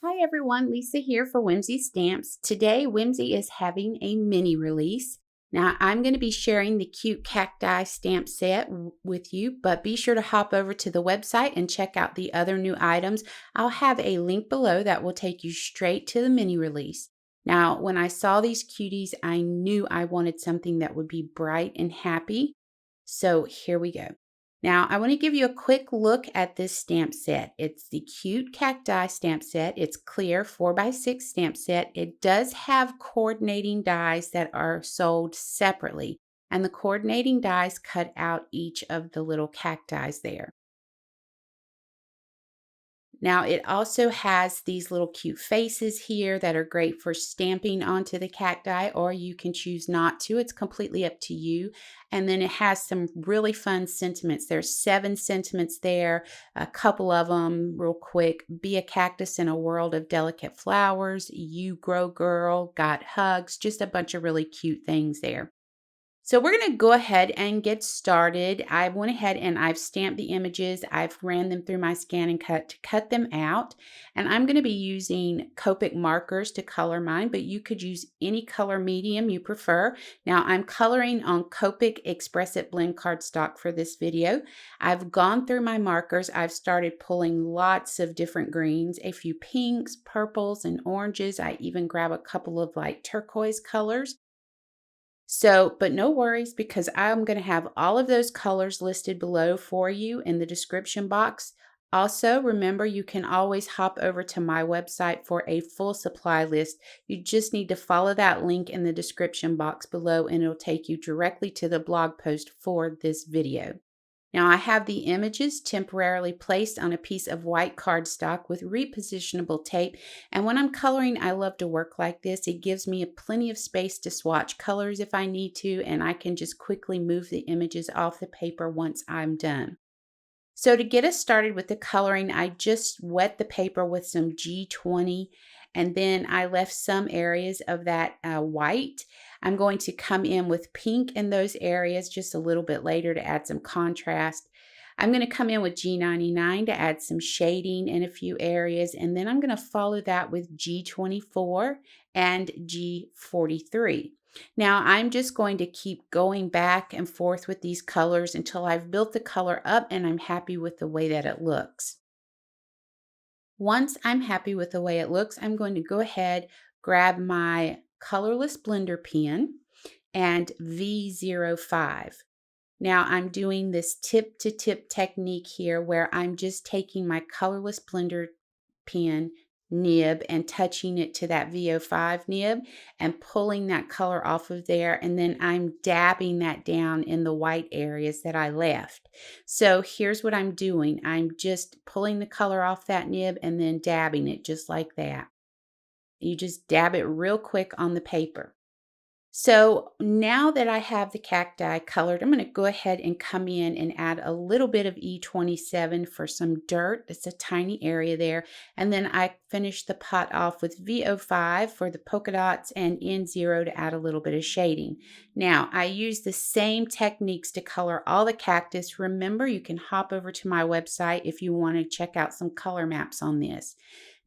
Hi everyone, Lisa here for Whimsy Stamps. Today, Whimsy is having a mini release. Now, I'm going to be sharing the Cute Cacti Stamp set with you, but be sure to hop over to the website and check out the other new items. I'll have a link below that will take you straight to the mini release. Now, when I saw these cuties, I knew I wanted something that would be bright and happy. So here we go. Now, I want to give you a quick look at this stamp set. It's the Cute Cacti stamp set. It's clear 4x6 stamp set. It does have coordinating dies that are sold separately, and the coordinating dies cut out each of the little cacti there. Now it also has these little cute faces here that are great for stamping onto the cacti, or you can choose not to. It's completely up to you. And then it has some really fun sentiments. There's 7 sentiments there, a couple of them real quick. Be a cactus in a world of delicate flowers. You grow girl, got hugs, just a bunch of really cute things there. So we're going to go ahead and get started. I went ahead and I've stamped the images. I've ran them through my scan and cut to cut them out. And I'm going to be using COPIC markers to color mine, but you could use any color medium you prefer. Now I'm coloring on COPIC Express It blend cardstock for this video. I've gone through my markers. I've started pulling lots of different greens, a few pinks, purples, and oranges. I even grab a couple of like turquoise colors. So, but no worries because I'm going to have all of those colors listed below for you in the description box. Also, remember you can always hop over to my website for a full supply list. You just need to follow that link in the description box below and it'll take you directly to the blog post for this video. Now I have the images temporarily placed on a piece of white cardstock with repositionable tape, and when I'm coloring I love to work like this. It gives me plenty of space to swatch colors if I need to, and I can just quickly move the images off the paper once I'm done. So to get us started with the coloring, I just wet the paper with some G20 and then I left some areas of that white. I'm going to come in with pink in those areas just a little bit later to add some contrast. I'm going to come in with G99 to add some shading in a few areas, and then I'm going to follow that with G24 and G43. Now I'm just going to keep going back and forth with these colors until I've built the color up and I'm happy with the way that it looks. Once I'm happy with the way it looks, I'm going to go ahead, grab my colorless blender pen and V05. Now I'm doing this tip to tip technique here where I'm just taking my colorless blender pen nib and touching it to that VO5 nib and pulling that color off of there, and then I'm dabbing that down in the white areas that I left. So here's what I'm doing. I'm just pulling the color off that nib and then dabbing it just like that. You just dab it real quick on the paper. So now that I have the cacti colored, I'm going to go ahead and come in and add a little bit of E27 for some dirt. It's a tiny area there. And then I finish the pot off with VO5 for the polka dots and N0 to add a little bit of shading. Now I use the same techniques to color all the cactus. Remember, you can hop over to my website if you want to check out some color maps on this.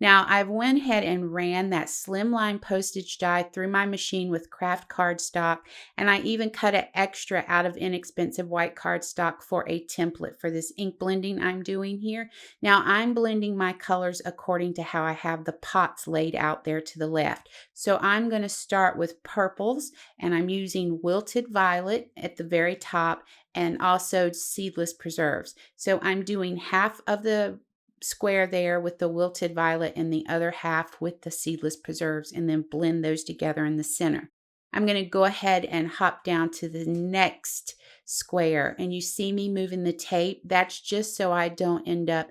Now I've went ahead and ran that Slimline postage die through my machine with craft cardstock, and I even cut an extra out of inexpensive white cardstock for a template for this ink blending I'm doing here. Now I'm blending my colors according to how I have the pots laid out there to the left. So I'm going to start with purples, and I'm using wilted violet at the very top and also seedless preserves. So I'm doing half of the square there with the wilted violet and the other half with the seedless preserves, and then blend those together in the center. I'm going to go ahead and hop down to the next square, and you see me moving the tape. That's just so I don't end up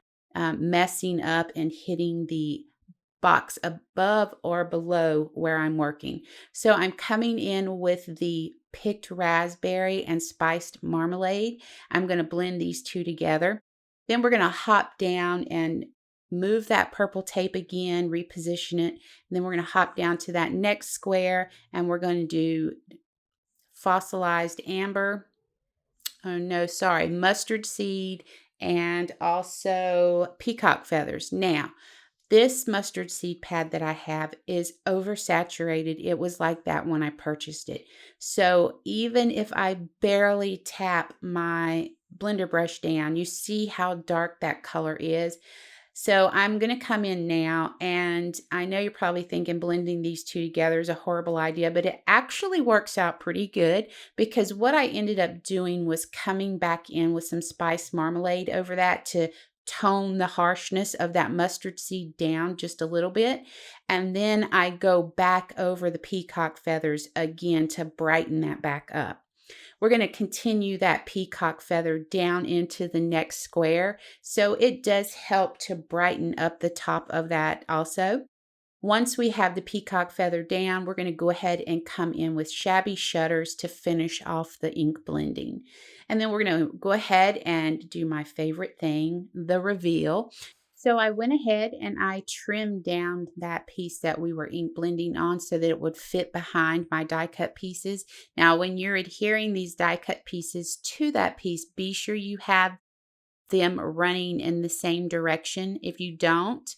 messing up and hitting the box above or below where I'm working. So I'm coming in with the picked raspberry and spiced marmalade. I'm going to blend these two together. Then we're going to hop down and move that purple tape again, reposition it. And then we're going to hop down to that next square and we're going to do fossilized amber. Oh no, sorry, mustard seed and also peacock feathers. Now, This mustard seed pad that I have is oversaturated. It was like that when I purchased it. So even if I barely tap my blender brush down, you see how dark that color is. So I'm going to come in now, and I know you're probably thinking blending these two together is a horrible idea, but it actually works out pretty good because what I ended up doing was coming back in with some spice marmalade over that to tone the harshness of that mustard seed down just a little bit. And then I go back over the peacock feathers again to brighten that back up. We're going to continue that peacock feather down into the next square. So it does help to brighten up the top of that also. Once we have the peacock feather down, we're going to go ahead and come in with shabby shutters to finish off the ink blending. And then we're going to go ahead and do my favorite thing, the reveal. So I went ahead and I trimmed down that piece that we were ink blending on so that it would fit behind my die cut pieces. Now, when you're adhering these die cut pieces to that piece, be sure you have them running in the same direction. If you don't,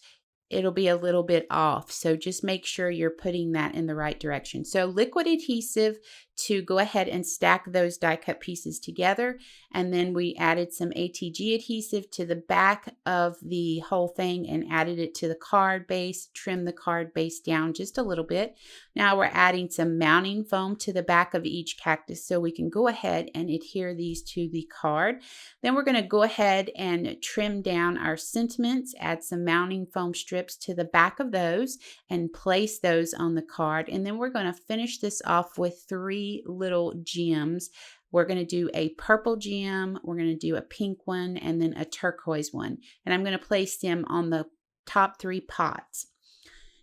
it'll be a little bit off. So just make sure you're putting that in the right direction. So liquid adhesive to go ahead and stack those die cut pieces together. And then we added some ATG adhesive to the back of the whole thing and added it to the card base, trimmed the card base down just a little bit. Now we're adding some mounting foam to the back of each cactus so we can go ahead and adhere these to the card. Then we're going to go ahead and trim down our sentiments, add some mounting foam strips to the back of those and place those on the card. And then we're going to finish this off with 3 little gems. We're going to do a purple gem, we're going to do a pink one, and then a turquoise one. And I'm going to place them on the top 3 pots.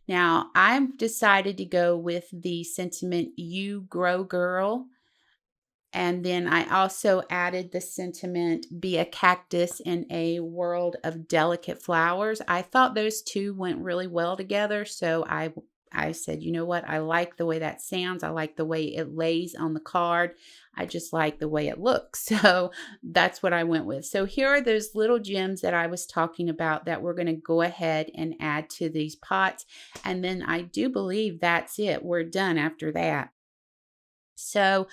Now, I've decided to go with the sentiment, "You Grow Girl." And then I also added the sentiment, "Be a cactus in a world of delicate flowers." I thought those two went really well together. So I said, you know what? I like the way that sounds. I like the way it lays on the card. I just like the way it looks. So that's what I went with. So here are those little gems that I was talking about that we're going to go ahead and add to these pots. And then I do believe that's it. We're done after that. So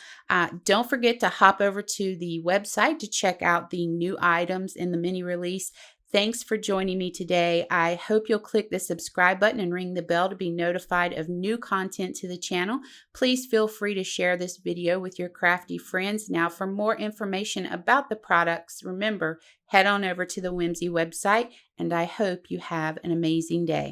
don't forget to hop over to the website to check out the new items in the mini release. Thanks for joining me today. I hope you'll click the subscribe button and ring the bell to be notified of new content to the channel. Please feel free to share this video with your crafty friends. Now, for more information about the products, remember, head on over to the Whimsy website, and I hope you have an amazing day.